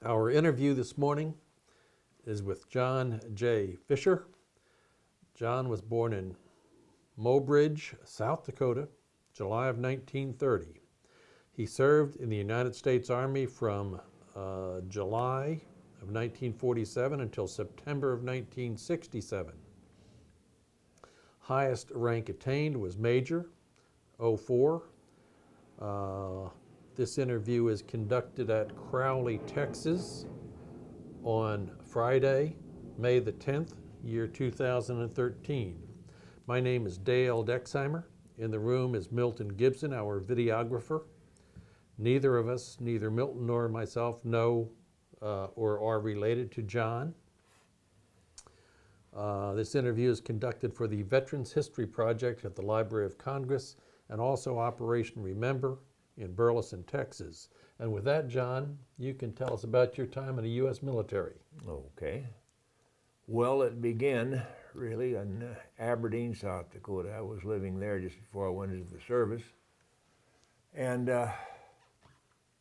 Our interview this morning is with John J. Fischer. John was born in Mobridge, South Dakota, July of 1930. He served in the United States Army from July of 1947 until September of 1967. Highest rank attained was Major, 04. This interview is conducted at Crowley, Texas on Friday, May the 10th, year 2013. My name is Dale Dexheimer. In the room is Milton Gibson, our videographer. Neither of us, neither Milton nor myself, know or are related to John. This interview is conducted for the Veterans History Project at the Library of Congress and also Operation Remember in Burleson, Texas. And with that, John, you can tell us about your time in the U.S. military. Okay. Well, it began really in Aberdeen, South Dakota. I was living there just before I went into the service. And I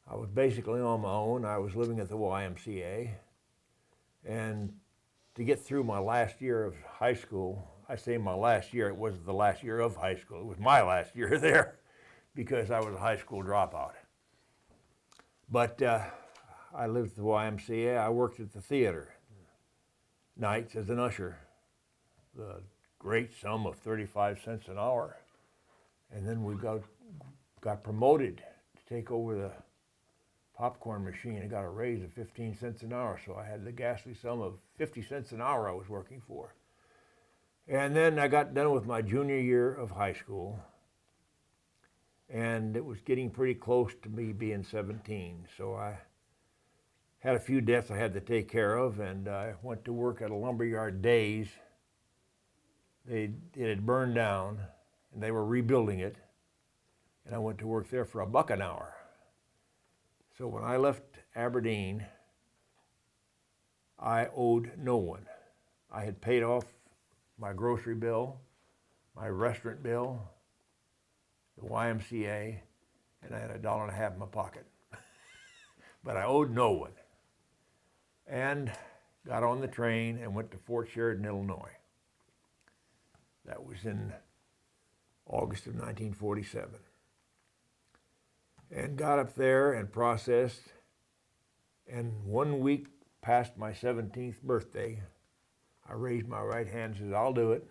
was basically on my own. I was living at the YMCA. And to get through my last year of high school, I say my last year, it wasn't the last year of high school, it was my last year there because I was a high school dropout. But I lived at the YMCA. I worked at the theater nights as an usher, the great sum of 35 cents an hour. And then we got promoted to take over the popcorn machine. I got a raise of 15 cents an hour, so I had the ghastly sum of 50 cents an hour I was working for. And then I got done with my junior year of high school, and it was getting pretty close to me being 17, so I had a few debts I had to take care of, and I went to work at a lumberyard days. It had burned down, and they were rebuilding it, and I went to work there for $1 an hour. So when I left Aberdeen, I owed no one. I had paid off my grocery bill, my restaurant bill, the YMCA, and I had $1.50 in my pocket. But I owed no one. And got on the train and went to Fort Sheridan, Illinois. That was in August of 1947. And got up there and processed, and 1 week past my 17th birthday, I raised my right hand and said, I'll do it.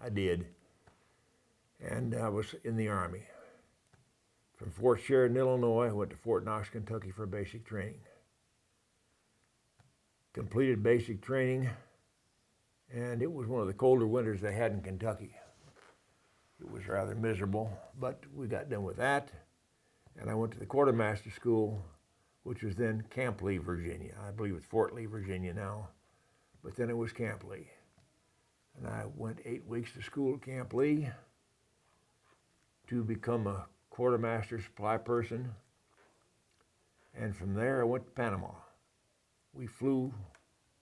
I did. And I was in the Army. From Fort Sheridan, Illinois, I went to Fort Knox, Kentucky for basic training. Completed basic training, and it was one of the colder winters they had in Kentucky. It was rather miserable, but we got done with that, and I went to the quartermaster school, which was then Camp Lee, Virginia. I believe it's Fort Lee, Virginia now, but then it was Camp Lee. And I went 8 weeks to school at Camp Lee to become a quartermaster supply person, and from there I went to Panama. We flew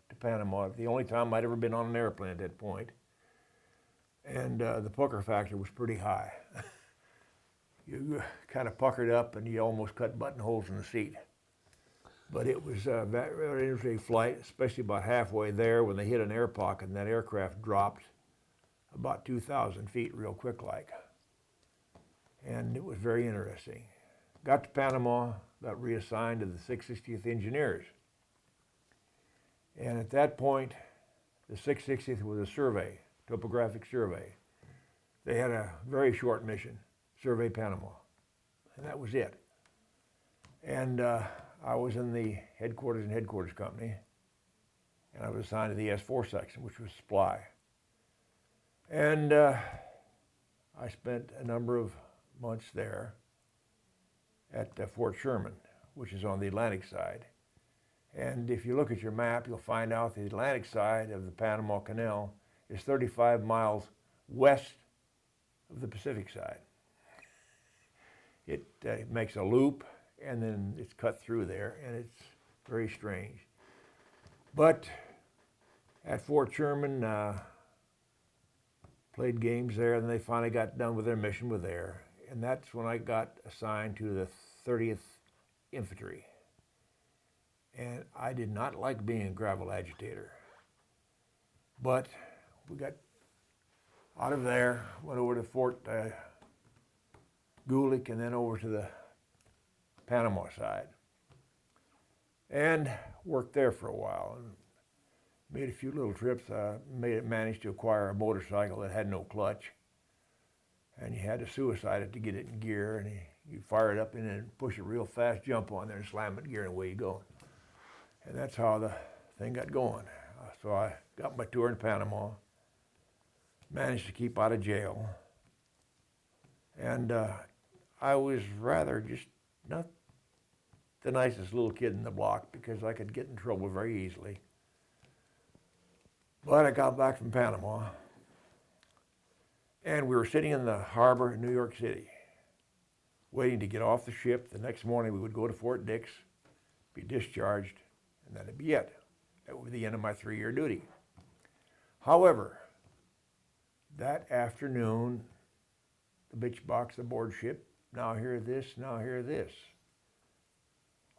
to Panama, the only time I'd ever been on an airplane at that point. And the pucker factor was pretty high. You kind of puckered up and you almost cut buttonholes in the seat. But it was a very interesting flight, especially about halfway there when they hit an air pocket and that aircraft dropped about 2,000 feet real quick like. And it was very interesting. Got to Panama, got reassigned to the 660th Engineers. And at that point, the 660th was a survey, topographic survey. They had a very short mission, survey Panama, and that was it. And I was in the headquarters and headquarters company, and I was assigned to the S4 section, which was supply. And I spent a number of months there at Fort Sherman, which is on the Atlantic side. And if you look at your map, you'll find out the Atlantic side of the Panama Canal is 35 miles west of the Pacific side. It makes a loop, and then it's cut through there, and it's very strange. But at Fort Sherman, played games there, and they finally got done with their mission with there. And that's when I got assigned to the 30th Infantry. And I did not like being a gravel agitator. But we got out of there, went over to Fort Gulick, and then over to the Panama side. And worked there for a while. And made a few little trips. Managed to acquire a motorcycle that had no clutch. And you had to suicide it to get it in gear. And you fire it up in and push a real fast jump on there and slam it in gear and away you go. And that's how the thing got going. So I got my tour in Panama. Managed to keep out of jail. And I was rather just not the nicest little kid in the block because I could get in trouble very easily. But I got back from Panama, and we were sitting in the harbor in New York City, waiting to get off the ship. The next morning we would go to Fort Dix, be discharged, and that'd be it. That would be the end of my 3-year duty. However, that afternoon, the bitch box aboard ship, now hear this, now hear this.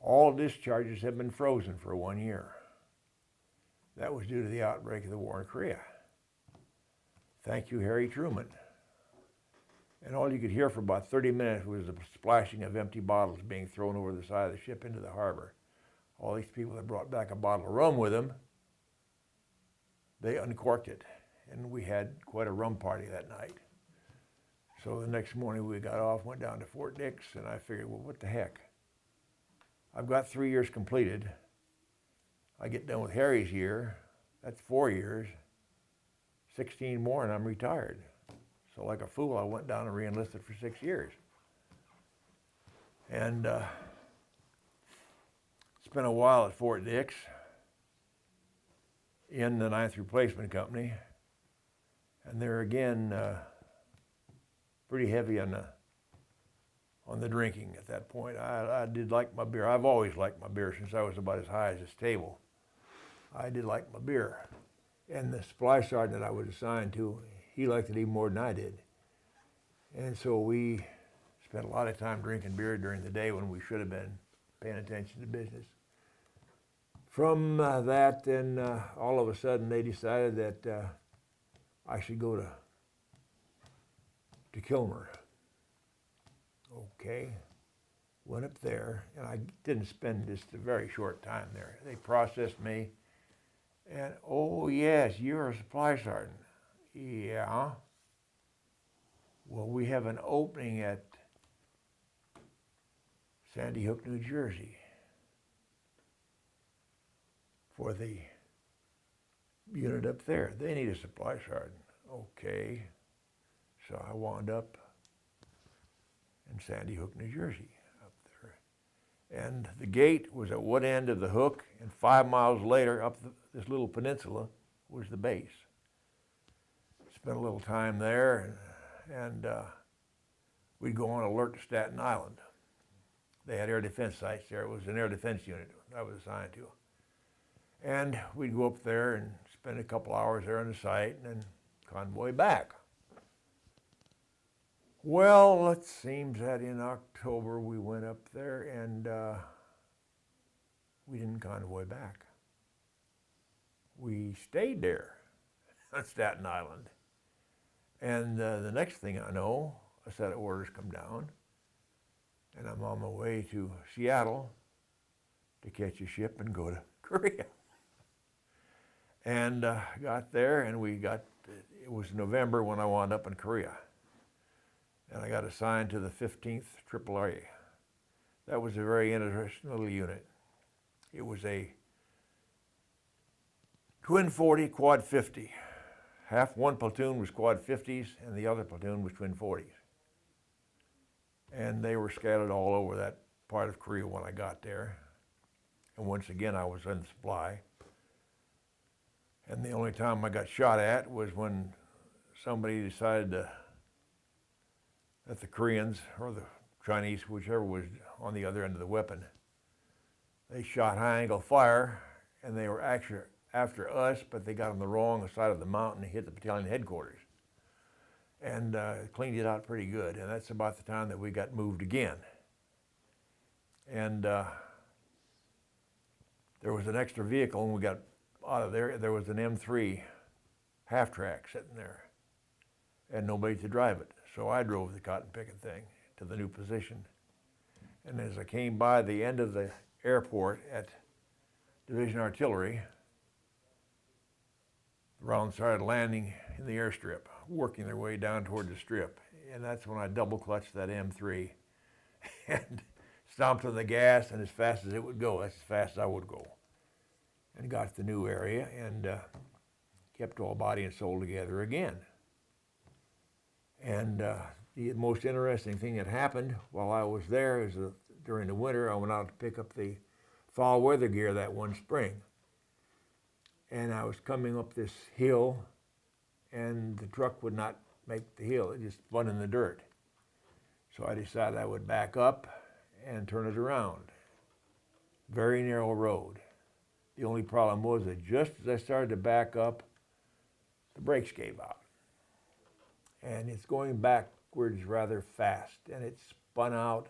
All discharges have been frozen for 1 year. That was due to the outbreak of the war in Korea. Thank you, Harry Truman. And all you could hear for about 30 minutes was the splashing of empty bottles being thrown over the side of the ship into the harbor. All these people that brought back a bottle of rum with them, they uncorked it. And we had quite a rum party that night. So the next morning we got off, went down to Fort Dix, and I figured, well, what the heck? I've got 3 years completed. I get done with Harry's year, that's 4 years, 16 more, and I'm retired. So like a fool, I went down and re-enlisted for 6 years. And spent a while at Fort Dix in the 9th Replacement Company. And there again, pretty heavy on the drinking at that point. I did like my beer. I've always liked my beer since I was about as high as this table. I did like my beer. And the supply sergeant that I was assigned to, he liked it even more than I did. And so we spent a lot of time drinking beer during the day when we should have been paying attention to business. From that, then all of a sudden they decided that I should go to Kilmer. Okay, went up there, and I didn't spend just a very short time there. They processed me, and oh yes, you're a supply sergeant. Yeah. Well, we have an opening at Sandy Hook, New Jersey for the unit up there. They need a supply sergeant. Okay. So I wound up in Sandy Hook, New Jersey, up there. And the gate was at one end of the hook, and 5 miles later, up this little peninsula, was the base. Spent a little time there, and we'd go on alert to Staten Island. They had air defense sites there. It was an air defense unit I was assigned to. And we'd go up there and spend a couple hours there on the site, and then convoy back. Well, it seems that in October we went up there and we didn't convoy back. We stayed there on Staten Island. And the next thing I know, a set of orders come down, and I'm on my way to Seattle to catch a ship and go to Korea. And got there, and it was November when I wound up in Korea. And I got assigned to the 15th AAA. That was a very interesting little unit. It was a twin 40 quad 50. One platoon was quad 50s, and the other platoon was twin 40s. And they were scattered all over that part of Korea when I got there. And once again, I was in supply. And the only time I got shot at was when somebody decided that the Koreans or the Chinese, whichever was on the other end of the weapon, they shot high-angle fire, and they were actually after us, but they got on the wrong side of the mountain and hit the battalion headquarters. And cleaned it out pretty good. And that's about the time that we got moved again. And there was an extra vehicle and we got out of there. There was an M3 half-track sitting there and nobody to drive it. So I drove the cotton picking thing to the new position. And as I came by the end of the airport at Division Artillery, the rounds started landing in the airstrip, working their way down toward the strip. And that's when I double clutched that M3 and stomped on the gas, and as fast as it would go, that's as fast as I would go. And got to the new area and kept all body and soul together again. And the most interesting thing that happened while I was there is during the winter, I went out to pick up the fall weather gear that one spring. And I was coming up this hill, and the truck would not make the hill. It just spun in the dirt. So I decided I would back up and turn it around. Very narrow road. The only problem was that just as I started to back up, the brakes gave out. And it's going backwards rather fast, and it spun out,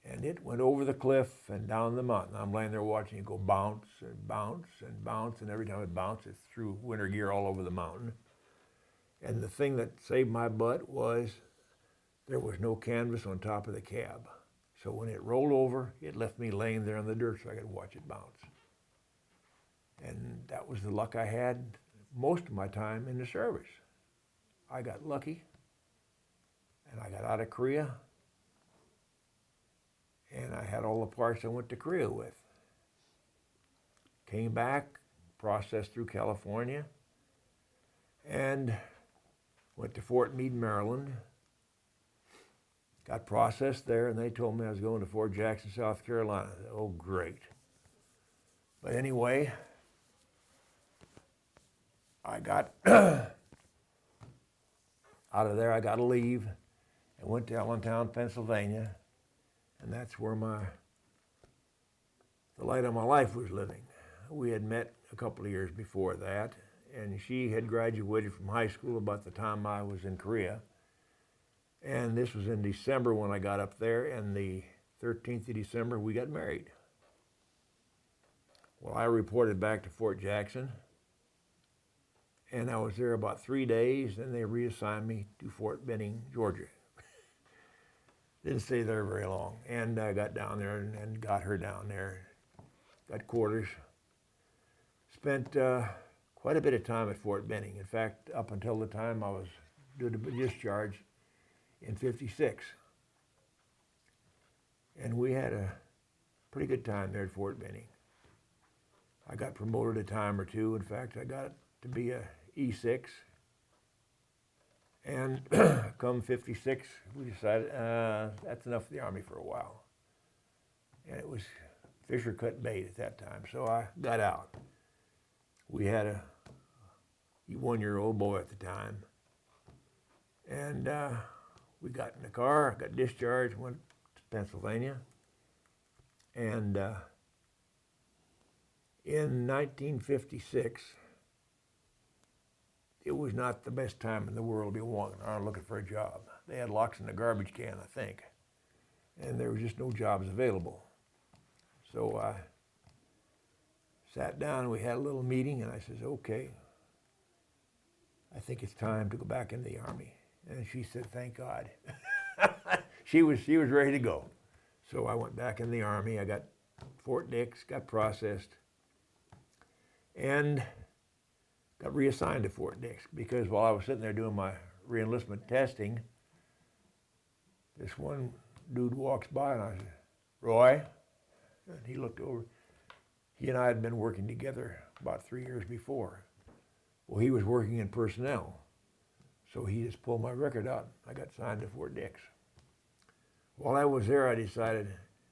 and it went over the cliff and down the mountain. I'm laying there watching it go bounce and bounce and bounce, and every time it bounced, it threw winter gear all over the mountain. And the thing that saved my butt was there was no canvas on top of the cab. So when it rolled over, it left me laying there on the dirt so I could watch it bounce. And that was the luck I had most of my time in the service. I got lucky, and I got out of Korea, and I had all the parts I went to Korea with. Came back, processed through California, and went to Fort Meade, Maryland. Got processed there, and they told me I was going to Fort Jackson, South Carolina. I said, oh, great. But anyway, I got out of there. I got a leave and went to Allentown, Pennsylvania, and that's where the light of my life was living. We had met a couple of years before that, and she had graduated from high school about the time I was in Korea. And this was in December when I got up there, and the 13th of December, we got married. Well, I reported back to Fort Jackson, and I was there about 3 days, and they reassigned me to Fort Benning, Georgia. Didn't stay there very long, and I got down there and got her down there, got quarters. Spent quite a bit of time at Fort Benning. In fact, up until the time I was due to be discharged in '56. And we had a pretty good time there at Fort Benning. I got promoted a time or two. In fact, I got to be a E6. And come '56, we decided that's enough of the Army for a while. And it was Fischer cut bait at that time, so I got out. We had a 1-year-old boy at the time. And we got in the car, got discharged, went to Pennsylvania. And in 1956, it was not the best time in the world to be walking around looking for a job. They had locks in the garbage can, I think. And there was just no jobs available. So I sat down and we had a little meeting, and I says, okay, I think it's time to go back in the Army. And she said, thank God. she was ready to go. So I went back in the Army. I got Fort Dix, got processed, and got reassigned to Fort Dix because while I was sitting there doing my reenlistment testing, this one dude walks by and I said, Roy? And he looked over. He and I had been working together about 3 years before. Well, he was working in personnel. So he just pulled my record out. I got signed to Fort Dix. While I was there, I decided,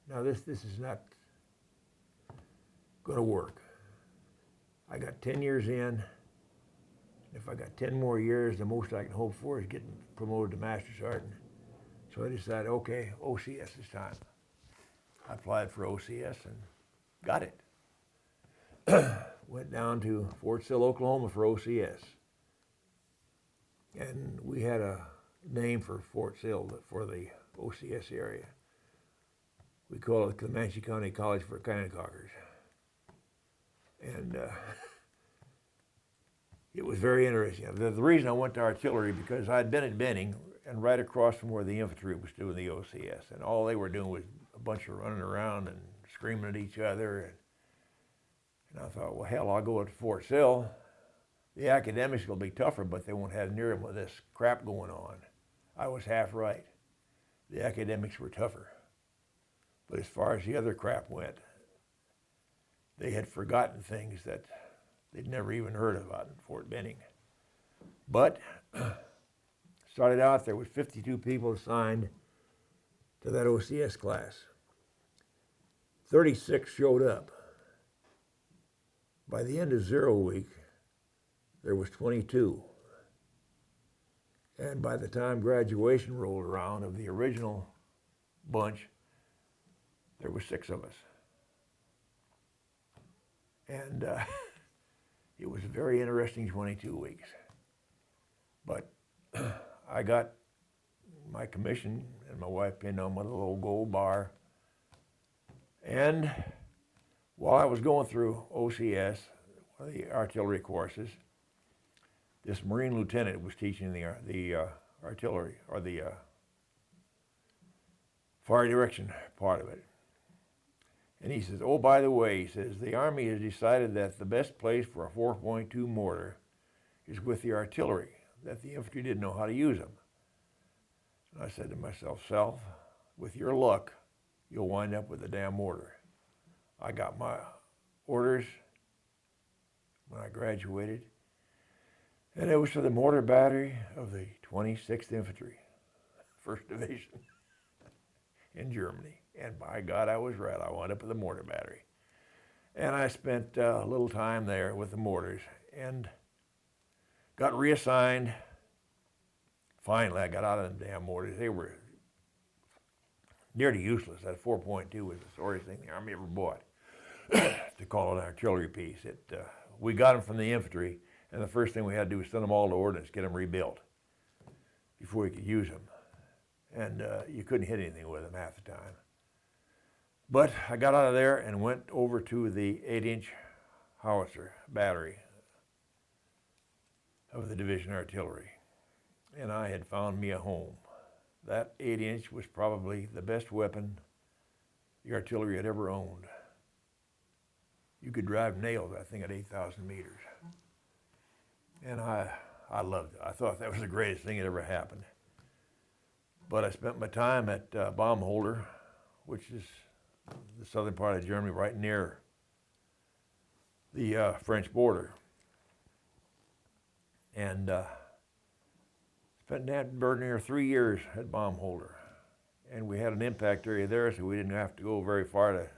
now this is not going to work. I got 10 years in. If I got 10 more years, the most I can hope for is getting promoted to Master Sergeant. So I decided, okay, OCS is time. I applied for OCS and got it. Went down to Fort Sill, Oklahoma for OCS. And we had a name for Fort Sill for the OCS area. We call it Comanche County College for Kangacockers. And it was very interesting. The reason I went to artillery, because I'd been at Benning and right across from where the infantry was doing the OCS, and all they were doing was a bunch of running around and screaming at each other. And I thought, well, hell, I'll go to Fort Sill. The academics will be tougher, but they won't have near this crap going on. I was half right. The academics were tougher. But as far as the other crap went, they had forgotten things that they'd never even heard about in Fort Benning. But started out, there was 52 people assigned to that OCS class. 36 showed up. By the end of 0 week, there was 22. And by the time graduation rolled around of the original bunch, there were 6 of us. And it was a very interesting 22 weeks. But I got my commission, and my wife pinned on my little gold bar. And while I was going through OCS, one of the artillery courses, this Marine lieutenant was teaching the artillery, or the fire direction part of it. And he says, oh, by the way, he says, the Army has decided that the best place for a 4.2 mortar is with the artillery, that the infantry didn't know how to use them. And I said to myself, Sal, with your luck, you'll wind up with a damn mortar. I got my orders when I graduated, and it was for the mortar battery of the 26th Infantry, 1st Division in Germany. And by God, I was right. I wound up with a mortar battery. And I spent a little time there with the mortars and got reassigned. Finally, I got out of them damn mortars. They were nearly useless. That 4.2 was the sorriest thing the Army ever bought, to call it an artillery piece. We got them from the infantry, and the first thing we had to do was send them all to ordnance, get them rebuilt before we could use them. And you couldn't hit anything with them half the time. But I got out of there and went over to the 8-inch howitzer battery of the division artillery. And I had found me a home. That 8-inch was probably the best weapon the artillery had ever owned. You could drive nails, I think, at 8,000 meters. And I loved it. I thought that was the greatest thing that ever happened. But I spent my time at Baumholder, which is the southern part of Germany, right near the French border. And spent that burden here 3 years at Baumholder. And we had an impact area there, so we didn't have to go very far to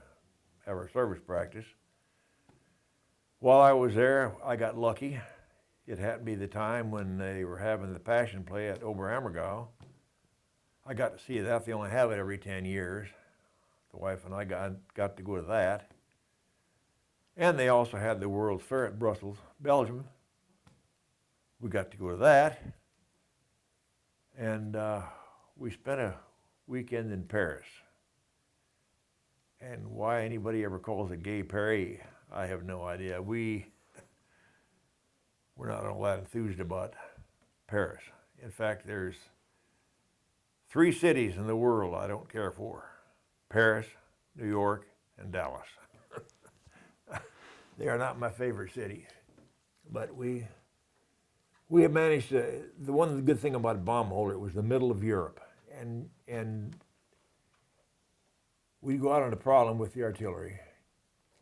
have our service practice. While I was there, I got lucky. It happened to be the time when they were having the Passion Play at Oberammergau. I got to see that. They only have it every 10 years. The wife and I got to go to that. And they also had the World's Fair at Brussels, Belgium. We got to go to that. And we spent a weekend in Paris. And why anybody ever calls it Gay Paris, I have no idea. We're not all that enthused about Paris. In fact, there's 3 cities in the world I don't care for: Paris, New York, and Dallas. They are not my favorite cities. But we have managed to, the one good thing about Baumholder, it was the middle of Europe. And we'd go out on a problem with the artillery,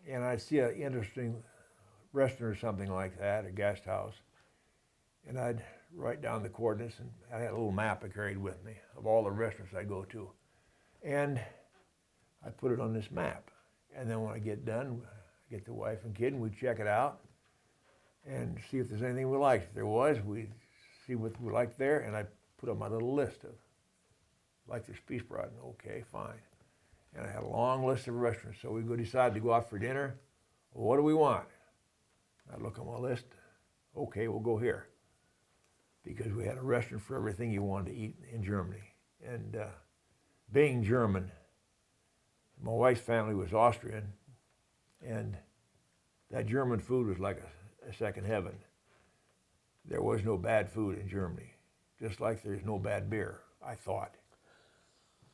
and I'd see an interesting restaurant or something like that, a guest house, and I'd write down the coordinates, and I had a little map I carried with me of all the restaurants I go to. And I put it on this map. And then when I get done, I get the wife and kid, and we check it out and see if there's anything we liked. If there was, we'd see what we liked there, and I put on my little list of, like the Spießbraten, okay, fine. And I had a long list of restaurants, so we decide to go out for dinner. Well, what do we want? I look on my list, okay, we'll go here. Because we had a restaurant for everything you wanted to eat in Germany. And being German, my wife's family was Austrian, and that German food was like a second heaven. There was no bad food in Germany, just like there's no bad beer, I thought.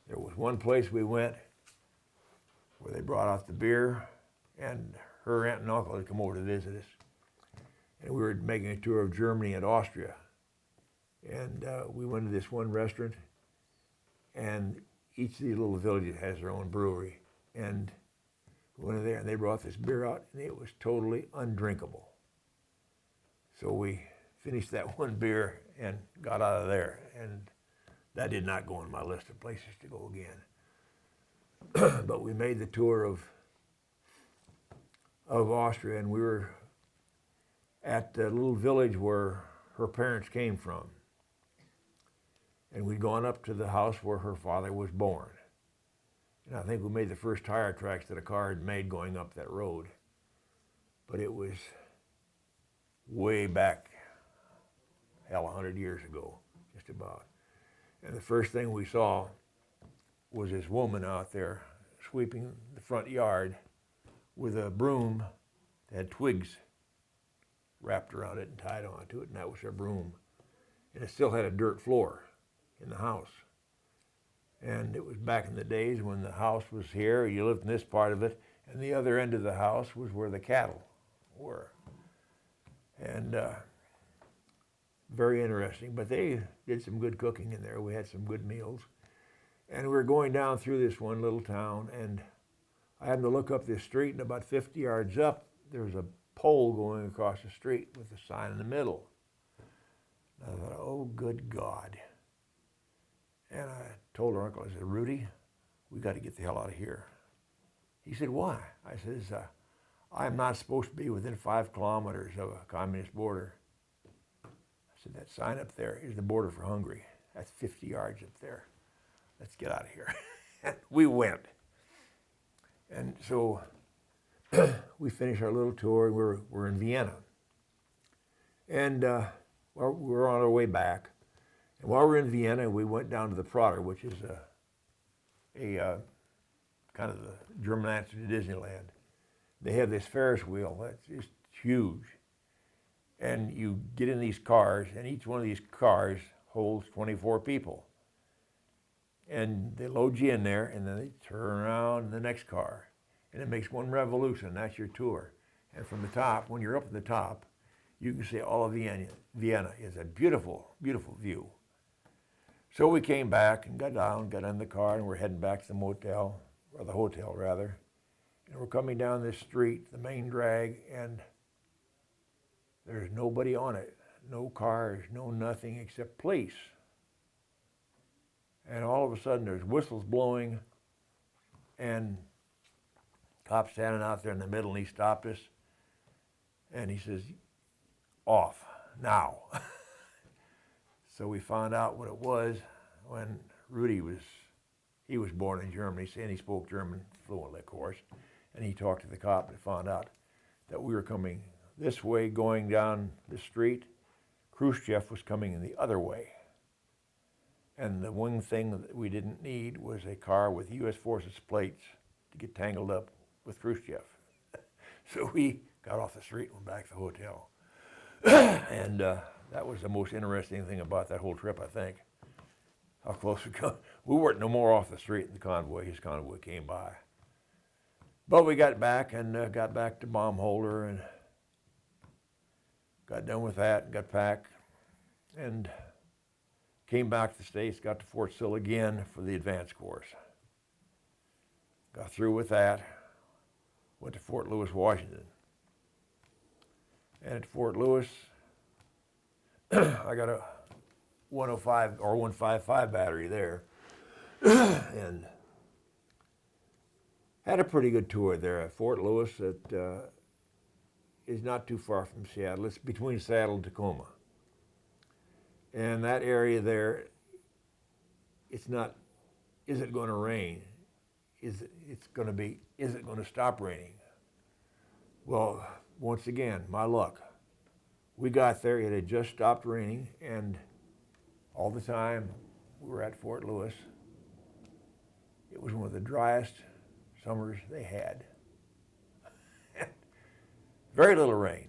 There was one place we went where they brought out the beer, and her aunt and uncle had come over to visit us. And we were making a tour of Germany and Austria. And we went to this one restaurant, and each of these little villages has their own brewery. And we went in there, and they brought this beer out, and it was totally undrinkable. So we finished that one beer and got out of there. And that did not go on my list of places to go again. But we made the tour of Austria, and we were at the little village where her parents came from. And we'd gone up to the house where her father was born. And I think we made the first tire tracks that a car had made going up that road. But it was way back, hell, 100 years ago, just about. And the first thing we saw was this woman out there sweeping the front yard with a broom that had twigs wrapped around it and tied onto it, and that was her broom. And it still had a dirt floor in the house. And it was back in the days when the house was here, you lived in this part of it, and the other end of the house was where the cattle were. And very interesting, but they did some good cooking in there. We had some good meals. And we were going down through this one little town, and I happened to look up this street, and about 50 yards up, there was a pole going across the street with a sign in the middle. And I thought, oh, good God. And I told her uncle, I said, Rudy, we got to get the hell out of here. He said, why? I said, I'm not supposed to be within 5 kilometers of a communist border. I said, that sign up there is the border for Hungary. That's 50 yards up there. Let's get out of here. And we went. And so we finished our little tour. We're in Vienna. And we were on our way back. And while we were in Vienna, we went down to the Prater, which is a kind of the German answer to Disneyland. They have this Ferris wheel that's just huge. And you get in these cars, and each one of these cars holds 24 people. And they load you in there, and then they turn around in the next car. And it makes one revolution, that's your tour. And from the top, when you're up at the top, you can see all of Vienna. Vienna is a beautiful, beautiful view. So we came back and got down, got in the car, and we're heading back to the motel, or the hotel rather. And we're coming down this street, the main drag, and there's nobody on it. No cars, no nothing except police. And all of a sudden there's whistles blowing, and cop standing out there in the middle, and he stopped us, and he says, off, now. So we found out what it was when Rudy was born in Germany, and he spoke German fluently, of course, and he talked to the cop and found out that we were coming this way, going down the street. Khrushchev was coming in the other way. And the one thing that we didn't need was a car with U.S. Forces plates to get tangled up with Khrushchev. So we got off the street and went back to the hotel. And that was the most interesting thing about that whole trip, I think. How close we got. We weren't no more off the street than the convoy. His convoy came by. But we got back and got back to Baumholder and got done with that and got packed and came back to the States, got to Fort Sill again for the advanced course. Got through with that, went to Fort Lewis, Washington. And at Fort Lewis, I got a 105 or 155 battery there and had a pretty good tour there at Fort Lewis. That is not too far from Seattle. It's between Seattle and Tacoma. And that area there, it's not, is it going to rain? Is it going to stop raining? Well, once again, my luck. We got there, it had just stopped raining, and all the time we were at Fort Lewis, it was one of the driest summers they had. Very little rain.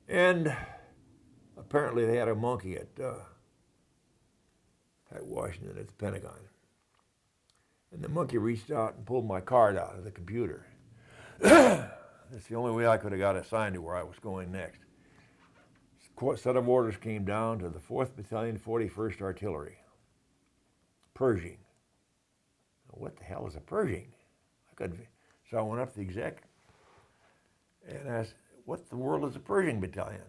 And apparently they had a monkey at Washington at the Pentagon. And the monkey reached out and pulled my card out of the computer. That's the only way I could have got assigned to where I was going next. Set of orders came down to the 4th Battalion, 41st Artillery. Pershing. What the hell is a Pershing? So I went up to the exec and asked, what the world is a Pershing battalion?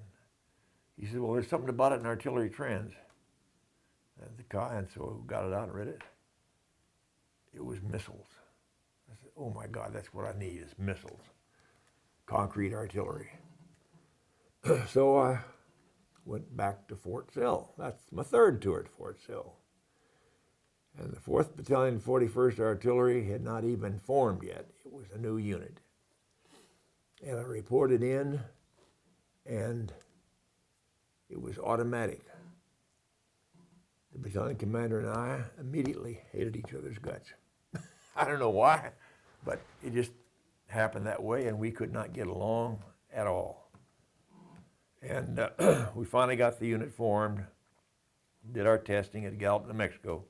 He said, well, there's something about it in artillery trends. And so I got it out and read it. It was missiles. I said, oh my God, that's what I need is missiles. Concrete artillery. So I went back to Fort Sill. That's my third tour at Fort Sill. And the 4th Battalion, 41st Artillery had not even formed yet. It was a new unit. And I reported in, and it was automatic. The battalion commander and I immediately hated each other's guts. I don't know why, but it just happened that way, and we could not get along at all. And we finally got the unit formed, did our testing at Gallup, New Mexico,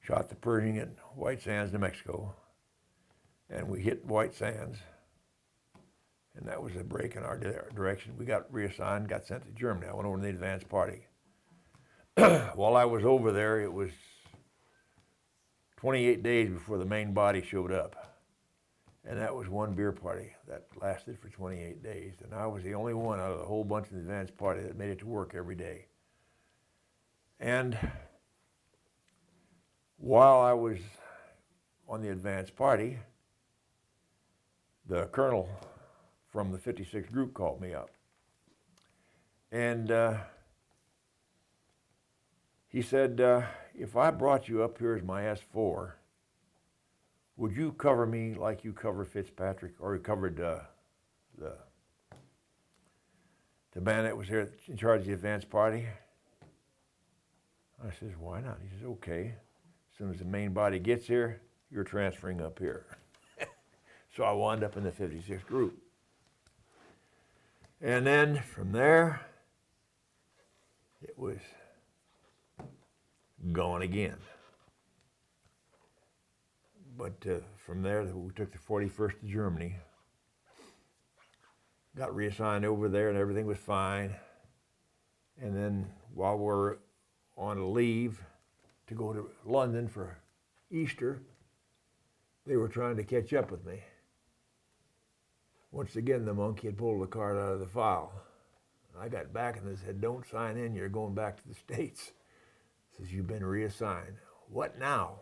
shot the Pershing at White Sands, New Mexico, and we hit White Sands, and that was a break in our direction. We got reassigned, got sent to Germany. I went over to the advance party. While I was over there, it was 28 days before the main body showed up. And that was one beer party that lasted for 28 days. And I was the only one out of the whole bunch of the advance party that made it to work every day. And while I was on the advance party, the colonel from the 56th group called me up. And he said, if I brought you up here as my S4, would you cover me like you cover Fitzpatrick, or you covered the man that was here in charge of the advance party? I says, why not? He says, okay. As soon as the main body gets here, you're transferring up here. So I wound up in the 56th group. And then from there, it was going again. But from there, we took the 41st to Germany. Got reassigned over there, and everything was fine. And then while we're on leave to go to London for Easter, they were trying to catch up with me. Once again, the monkey had pulled the card out of the file. I got back and they said, don't sign in, you're going back to the States. Says, you've been reassigned. What now?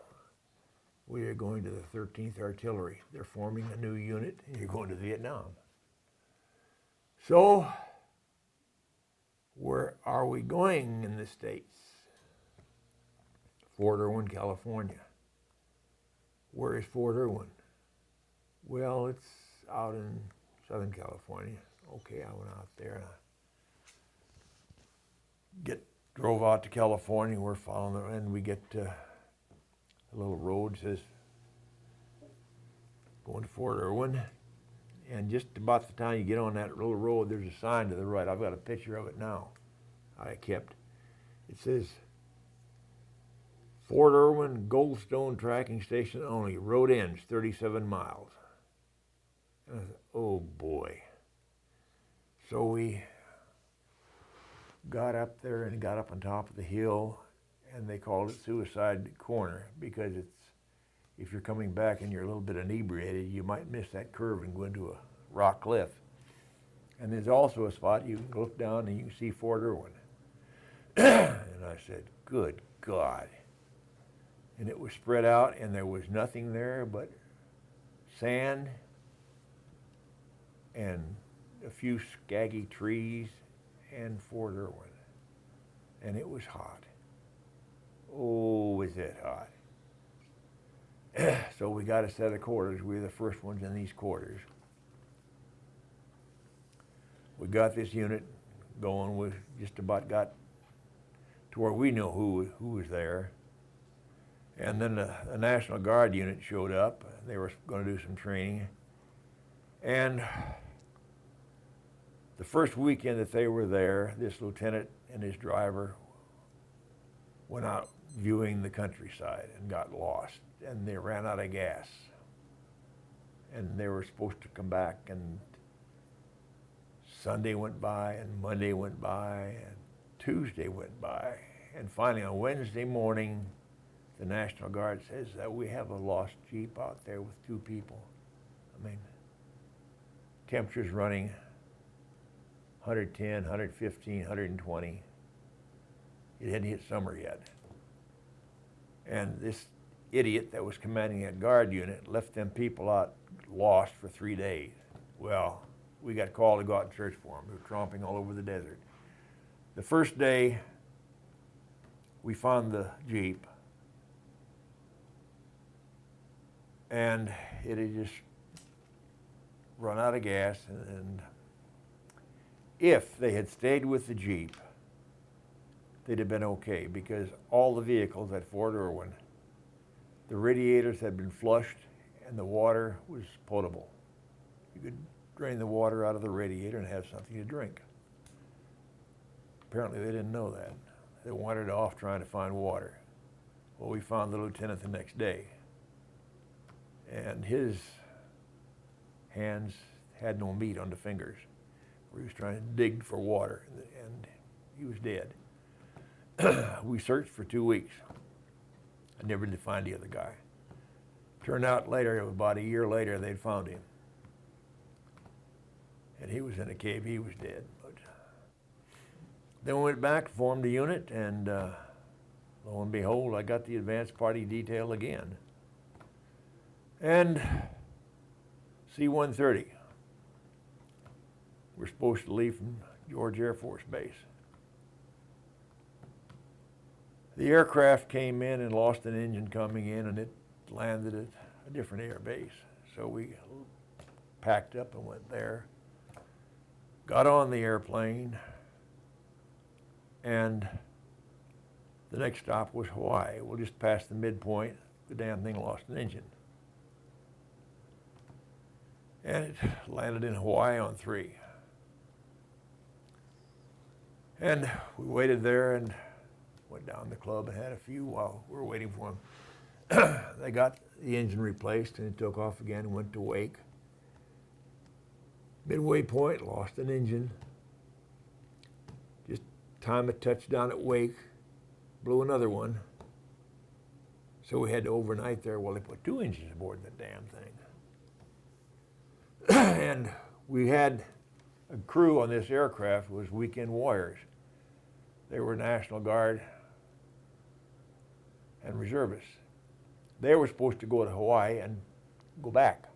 We are going to the 13th Artillery. They're forming a new unit, and you're going to Vietnam. So, where are we going in the States? Fort Irwin, California. Where is Fort Irwin? Well, it's out in Southern California. Okay, I went out there and drove out to California. We're following, and we get a little road says going to Fort Irwin. And just about the time you get on that little road, there's a sign to the right. I've got a picture of it now. I kept. It says, Fort Irwin Goldstone Tracking Station only. Road ends 37 miles. And I said, oh boy. So we got up there and got up on top of the hill, and they called it Suicide Corner because if you're coming back and you're a little bit inebriated, you might miss that curve and go into a rock cliff. And there's also a spot you can look down and you can see Fort Irwin. And I said, good God. And it was spread out, and there was nothing there but sand and a few scaggy trees and Fort Irwin. And it was hot. Oh, was it hot. So we got a set of quarters. We were the first ones in these quarters. We got this unit going. We just about got to where we knew who was there. And then the National Guard unit showed up. They were going to do some training. And the first weekend that they were there, this lieutenant and his driver went out viewing the countryside and got lost, and they ran out of gas. And they were supposed to come back, and Sunday went by, and Monday went by, and Tuesday went by. And finally on Wednesday morning, the National Guard says that we have a lost Jeep out there with 2 people. I mean, temperature's running 110, 115, 120. It hadn't hit summer yet. And this idiot that was commanding that guard unit left them people out lost for 3 days. Well, we got called to go out and search for them. They were tromping all over the desert. The first day, we found the Jeep, and it had just run out of gas. And if they had stayed with the Jeep, they'd have been okay, because all the vehicles at Fort Irwin, the radiators had been flushed and the water was potable. You could drain the water out of the radiator and have something to drink. Apparently they didn't know that. They wandered off trying to find water. Well, we found the lieutenant the next day, and his hands had no meat on the fingers. He was trying to dig for water, and he was dead. We searched for 2 weeks. I never did find the other guy. Turned out later, about a year later, they'd found him. And he was in a cave, he was dead. But then we went back, formed a unit, and lo and behold, I got the advanced party detail again. And C-130. We're supposed to leave from George Air Force Base. The aircraft came in and lost an engine coming in, and it landed at a different air base. So we packed up and went there, got on the airplane, and the next stop was Hawaii. Well, just past the midpoint, the damn thing lost an engine. And it landed in Hawaii on 3. And we waited there and went down to the club and had a few while we were waiting for them. They got the engine replaced, and it took off again and went to Wake. Midway point, lost an engine. Just time it touched down at Wake, blew another one. So we had to overnight there. Well, they put 2 engines aboard the damn thing. And we had a crew on this aircraft was weekend warriors. They were National Guard and reservists. They were supposed to go to Hawaii and go back.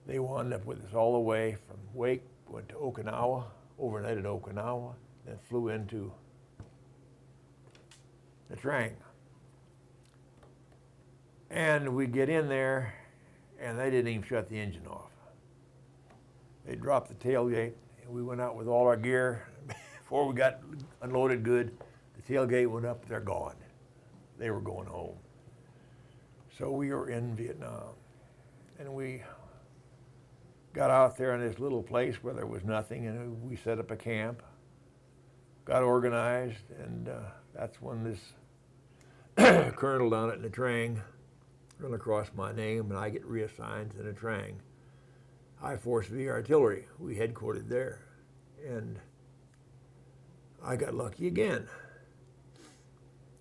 They wound up with us all the way from Wake, went to Okinawa, overnighted Okinawa, then flew into the Trang. And we get in there, and they didn't even shut the engine off. They dropped the tailgate, and we went out with all our gear. Before we got unloaded good, the tailgate went up, they're gone. They were going home. So we were in Vietnam, and we got out there in this little place where there was nothing, and we set up a camp, got organized, and that's when this colonel down at the Trang run across my name, and I get reassigned to the Trang. High Force V Artillery, we headquartered there, and I got lucky again.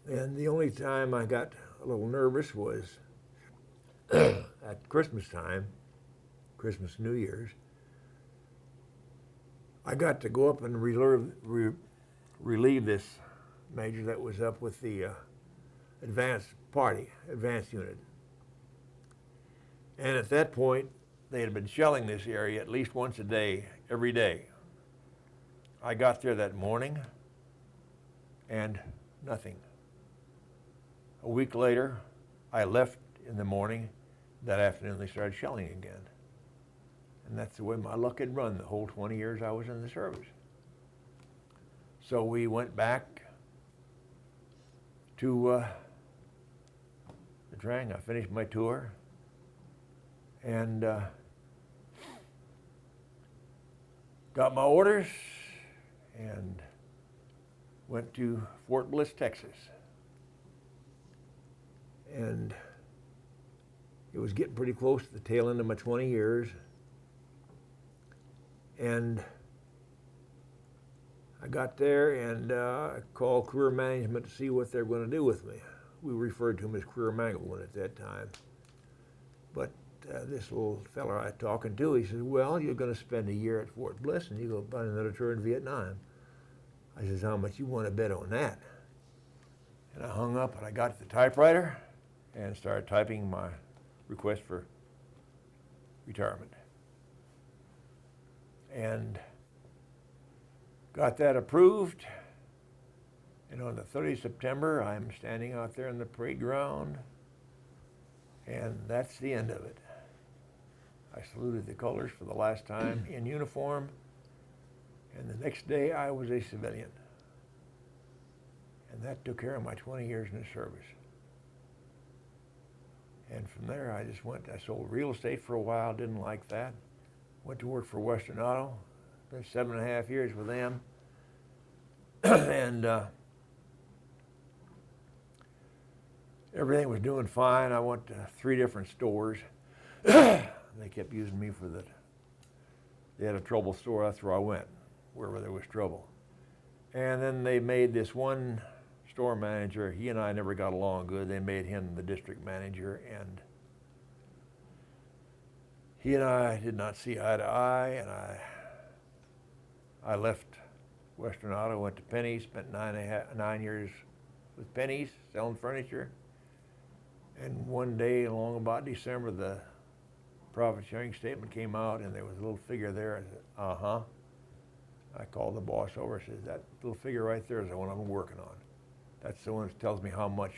And the only time I got a little nervous was at Christmas time, Christmas, New Year's. I got to go up and relieve this major that was up with the advanced unit. And at that point, they had been shelling this area at least once a day, every day. I got there that morning, and nothing. A week later, I left in the morning. That afternoon, they started shelling again. And that's the way my luck had run the whole 20 years I was in the service. So we went back to the Trang. I finished my tour, And got my orders and went to Fort Bliss, Texas. And it was getting pretty close to the tail end of my 20 years. And I got there and I called career management to see what they were going to do with me. We referred to him as Career Mangleman at that time. But this little fella I was talking to, he says, well, you're going to spend a year at Fort Bliss and you go find another tour in Vietnam. I says, how much you want to bet on that? And I hung up and I got to the typewriter and started typing my request for retirement. And got that approved. And on the 30th of September, I'm standing out there in the parade ground, and that's the end of it. I saluted the colors for the last time in uniform, and the next day I was a civilian. And that took care of my 20 years in the service. And from there I just went, I sold real estate for a while, didn't like that. Went to work for Western Auto, spent 7.5 years with them. And everything was doing fine. I went to 3 different stores. They kept using me for the, they had a trouble store, that's where I went, wherever there was trouble. And then they made this one store manager, he and I never got along good. They made him the district manager, and he and I did not see eye to eye, and I left Western Auto, went to Penny's, spent 9 years with Penny's, selling furniture. And one day along about December, the profit sharing statement came out and there was a little figure there. I said, uh-huh. I called the boss over and said, that little figure right there is the one I'm working on. That's the one that tells me how much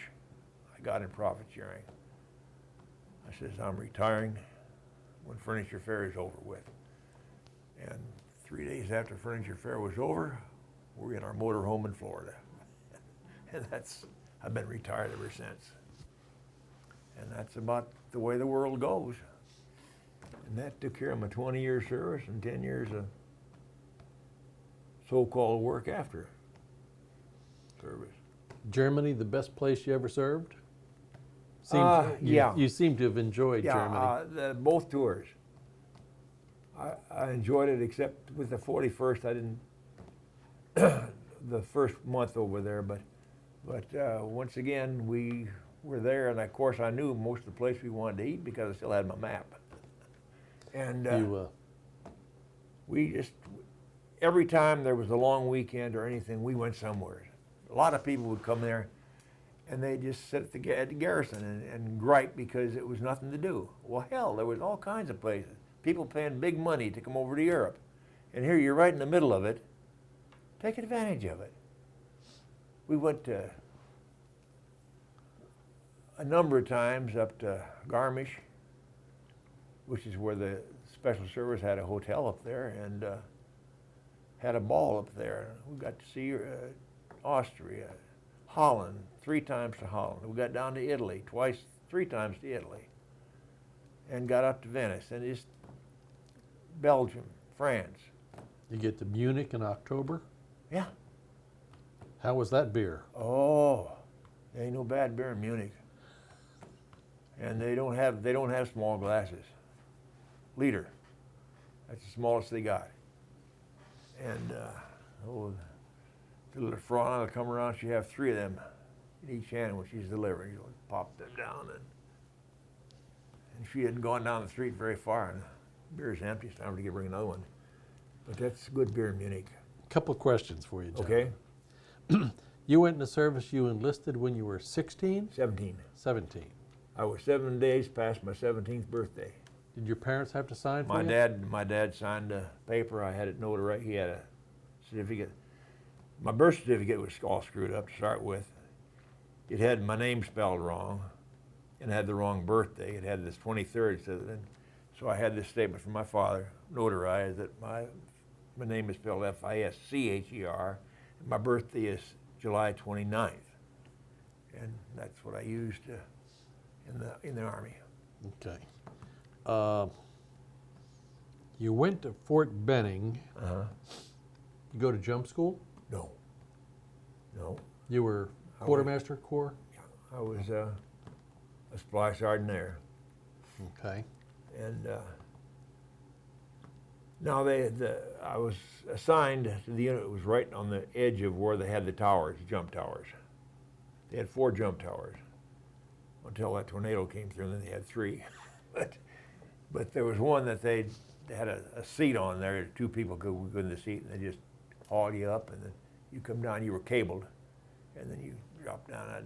I got in profit sharing. I says, I'm retiring when Furniture Fair is over with. And 3 days after Furniture Fair was over, we're in our motor home in Florida. And I've been retired ever since. And that's about the way the world goes. And that took care of my 20-year service and 10 years of so-called work after service. Germany, the best place you ever served? Yeah. You seem to have enjoyed Germany. Both tours. I enjoyed it, except with the 41st, I didn't, the first month over there, but once again, we were there, and of course I knew most of the place we wanted to eat because I still had my map. And we just, every time there was a long weekend or anything, we went somewhere. A lot of people would come there and they just sit at the Garrison and gripe because it was nothing to do. Well, hell, there was all kinds of places. People paying big money to come over to Europe. And here you're right in the middle of it. Take advantage of it. We went to a number of times up to Garmisch, which is where the Special Service had a hotel up there, and had a ball up there. We got to see Austria, Holland, 3 times to Holland. We got down to Italy, 3 times to Italy, and got up to Venice, and just Belgium, France. You get to Munich in October? Yeah. How was that beer? Oh, there ain't no bad beer in Munich. And they don't have small glasses. Liter. That's the smallest they got. And the little Frana will come around, she have 3 of them in each hand when she's delivering. You'll pop them down, and she hadn't gone down the street very far, and the beer's empty. It's time to bring another one. But that's good beer in Munich. Couple questions for you, John. Okay. You went into service, you enlisted when you were 16? 17. 17. I was 7 days past my 17th birthday. Did your parents have to sign for My you? my dad signed a paper. I had it notarized. He had a certificate. My birth certificate was all screwed up to start with. It had my name spelled wrong, and had the wrong birthday. It had this 23rd, so I had this statement from my father, notarized, that my name is spelled Fischer, and my birthday is July 29th, and that's what I used in the Army. Okay. You went to Fort Benning. Uh-huh. You go to jump school? No. No. You were quartermaster corps? I was a supply sergeant there. Okay. And now I was assigned to the unit that was right on the edge of where they had the towers, jump towers. They had 4 jump towers until that tornado came through, and then they had 3. but there was one that they had a seat on there. 2 people could go in the seat, and they just haul you up, and then you come down. You were cabled, and then you drop down. I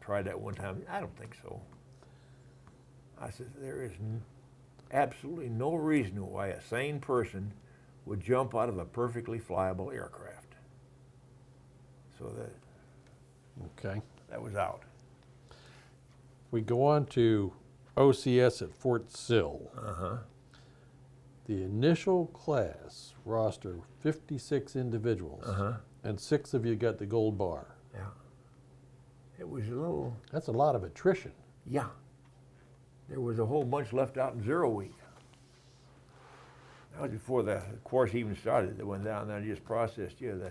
tried that one time. I don't think so. I said, there is absolutely no reason why a sane person would jump out of a perfectly flyable aircraft. So Okay. that was out. We go on to OCS at Fort Sill. Uh-huh. The initial class roster 56 individuals, Uh-huh. and 6 of you got the gold bar. Yeah. It was a little, That's a lot of attrition. yeah. There was a whole bunch left out in 0 week. That was before the course even started. They went down there and just processed you.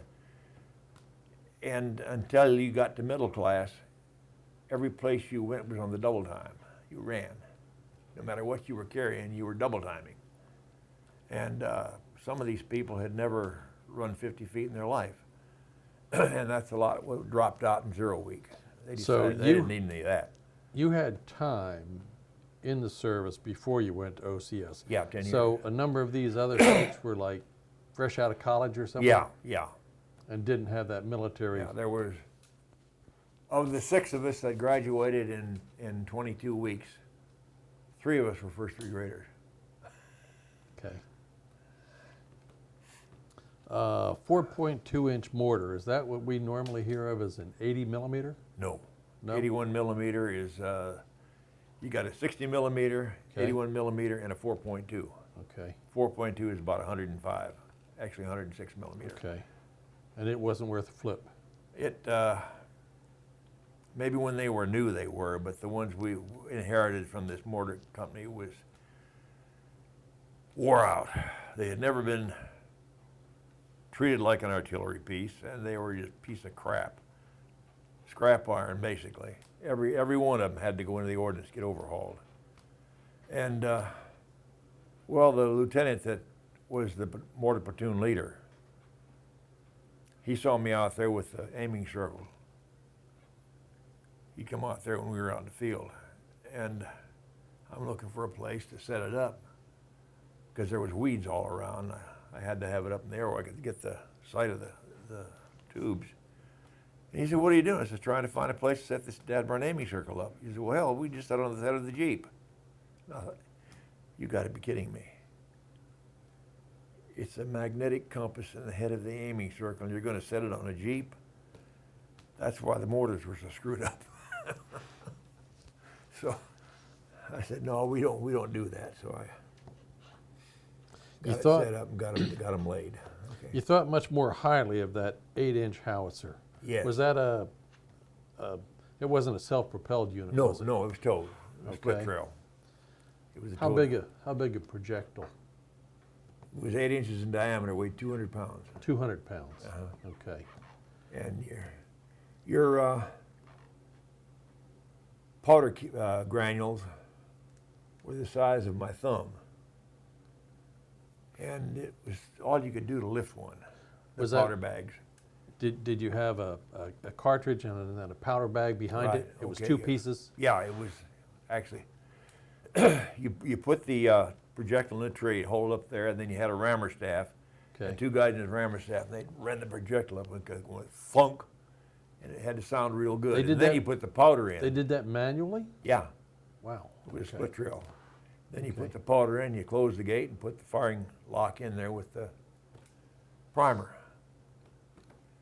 And until you got to middle class, every place you went was on the double time. You ran. No matter what you were carrying, you were double timing. And some of these people had never run 50 feet in their life. And that's a lot what dropped out in 0 week. They decided they didn't need any of that. You had time in the service before you went to OCS. Yeah, 10 years. So a number of these other folks were like fresh out of college or something? Yeah. And didn't have that military. Yeah, there was, of the 6 of us that graduated in 22 weeks, 3 of us were first 3 graders. Okay. 4.2 inch mortar, is that what we normally hear of as an 80 millimeter? No. No? 81 millimeter is, you got a 60 millimeter, Okay. 81 millimeter, and a 4.2. Okay, 4.2 is about 105, actually 106 millimeter. okay. And it wasn't worth a flip? It, maybe when they were new they were, but the ones we inherited from this mortar company was wore out. They had never been treated like an artillery piece, and they were just a piece of crap. Scrap iron, basically. Every one of them had to go into the ordnance, get overhauled. And, well, the lieutenant that was the mortar platoon leader, he saw me out there with the aiming circle. He come out there when we were out in the field, and I'm looking for a place to set it up because there was weeds all around. I had to have it up in the air where I could get the sight of the tubes. And he said, "What are you doing?" I said, "Trying to find a place to set this dadburn aiming circle up." He said, "Well, we just set it on the head of the Jeep." And I thought, you got to be kidding me. It's a magnetic compass in the head of the aiming circle, and you're going to set it on a Jeep? That's why the mortars were so screwed up. So I said, "No, we don't do that." So I got it set up and got them laid. Okay. You thought much more highly of that 8-inch howitzer. Yes. Was that it wasn't a self-propelled unit, No, was it? no, it was towed. It was split Okay. trail. It was a How towed- big a projectile? It was 8 inches in diameter, weighed 200 pounds. 200 pounds. Uh-huh. Okay. And your powder granules were the size of my thumb. And it was all you could do to lift one, the Was that- powder bags. Did you have a cartridge and then a powder bag behind Right, it? It was okay, 2 yeah. pieces? Yeah, it was actually, you put the projectile in the tree, hold it up there, and then you had a rammer staff. Okay. And 2 guys in the rammer staff, and they'd run the projectile up and it went thunk, and it had to sound real good. They did and then that- you put the powder in. They did that manually? Yeah, Wow. with a Okay. split drill. Then you Okay. put the powder in, you close the gate, and put the firing lock in there with the primer.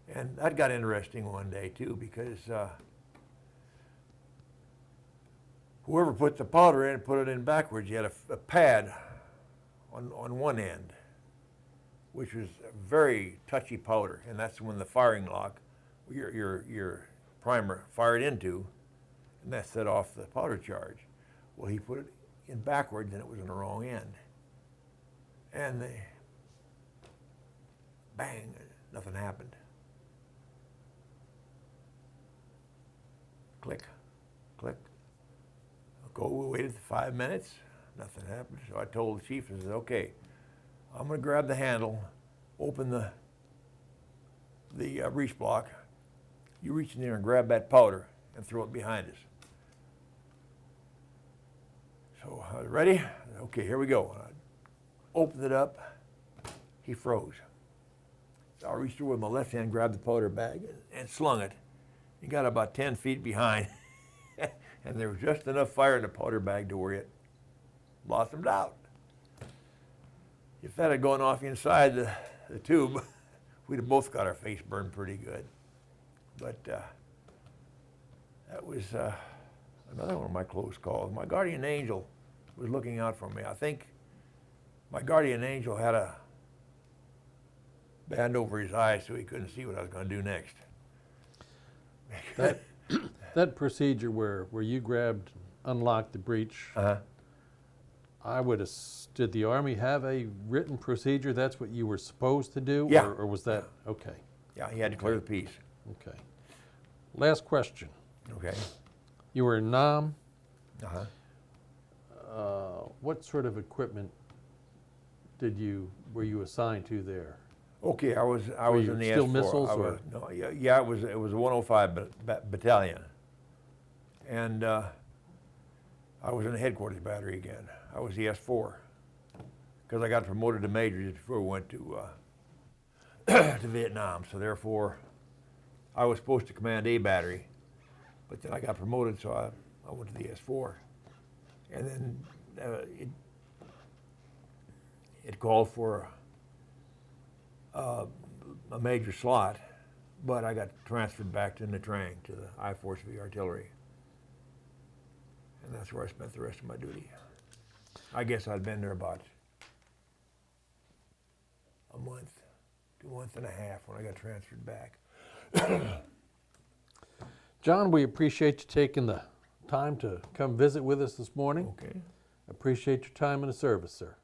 And that got interesting one day too, because whoever put the powder in, put it in backwards. You had a pad on one end, which was a very touchy powder, and that's when the firing lock, your primer fired into, and that set off the powder charge. Well, he put it in backwards and it was in the wrong end. And bang, nothing happened. Click, click. We waited 5 minutes, nothing happened. So I told the chief, I said, okay, I'm gonna grab the handle, open the breech block. You reach in there and grab that powder and throw it behind us. So I was ready? Okay, here we go. I opened it up, he froze. So I reached over with my left hand, grabbed the powder bag and slung it. He got about 10 feet behind and there was just enough fire in the powder bag to where it blossomed out. If that had gone off inside the tube, we'd have both got our face burned pretty good. But that was another one of my close calls. My guardian angel was looking out for me. I think my guardian angel had a band over his eyes so he couldn't see what I was going to do next. That procedure where you grabbed, unlocked the breech, I would did the Army have a written procedure? That's what you were supposed to do? Yeah. Or was that, okay. Yeah, he had to clear the piece. Okay. Last question. Okay. You were in Nam. Uh-huh. What sort of equipment were you assigned to there? Okay, I was you in the still S4. missiles, I or? was, no, yeah, it was a 105 battalion, and I was in the headquarters battery again. I was the S4 because I got promoted to major just before we went to to Vietnam. So therefore, I was supposed to command a battery, but then I got promoted, so I went to the S4, and then it called for a major slot, but I got transferred back to Nha Trang to the I Force V artillery, and that's where I spent the rest of my duty. I guess I'd been there about a month to a month and a half when I got transferred back. John, we appreciate you taking the time to come visit with us this morning. Okay. Appreciate your time in the service, sir.